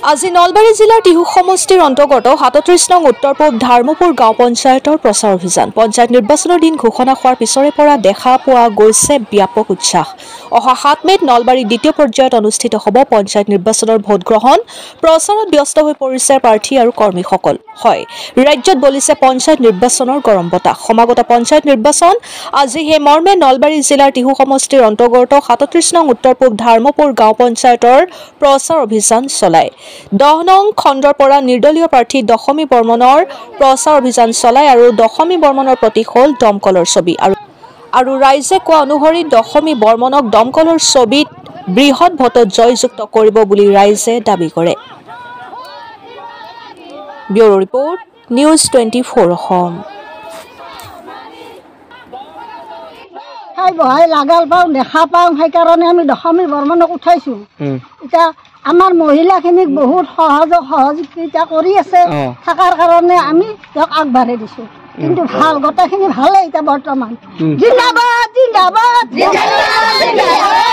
আজি নলবাৰী জিলাৰ টিহু সমষ্টিৰ অন্তৰ্গত ৩৭ নং উত্তৰ পূব ধাৰ্মপুৰ গাঁও পঞ্চায়তৰ প্ৰচাৰ অভিযান পঞ্চায়ত নিৰ্বাচনৰ দিন ঘোষণা হোৱাৰ পিছৰে পৰা দেখা পোৱা গৈছে ব্যাপক উৎসাহ অহা ৭ মে'ত নলবাৰী দ্বিতীয় পৰ্যায়ত অনুষ্ঠিত হ'ব পঞ্চায়ত নিৰ্বাচনৰ ভোট গ্ৰহণ প্ৰচাৰত ব্যস্ত হৈ পৰিছে প্ৰাৰ্থী আৰু কৰ্মীসকল হয় ৰাজ্যত বলিছে পঞ্চায়ত নিৰ্বাচনৰ গৰম বতাহ সমাগত পঞ্চায়ত নিৰ্বাচন আজি হে মৰ্মে নলবাৰী জিলাৰ টিহু সমষ্টিৰ অন্তৰ্গত ৩৭ নং উত্তৰ পূব ধাৰ্মপুৰ গাঁও পঞ্চায়তৰ প্ৰচাৰ অভিযান চলায় 10 নং খণ্ডৰ পৰা নিৰ্দলীয় প্ৰাৰ্থী দশমী বৰ্মনৰ প্ৰচাৰ অভিযান চলায় আৰু দশমী বৰ্মনৰ প্ৰতীক হ'ল দমকলৰ ছবি আৰু ৰাইজে কোৱা অনুসৰি দশমী বৰ্মনক দমকলৰ ছবিত বৃহৎ ভোটত জয়যুক্ত কৰিব বুলি ৰাইজে দাবী কৰে ব্যুৰো ৰিপৰ্ট নিউজ 24 অসম হাই বহাই লাগাল পাওঁ দেখা পাওঁ সেইকাৰণে আমি দশমী বৰ্মনক উঠাইছোঁ এতিয়া আমাৰ মহিলাখিনিক বহুত সহযোগিতা কৰি আছে থকাৰ কাৰণে আমি তেওঁক আগবাঢ়াই দিছোঁ কিন্তু ভাল গোটেইখিনি ভালেই এতিয়া বৰ্তমান জিন্দাবাদ জিন্দাবাদ জিন্দাবাদ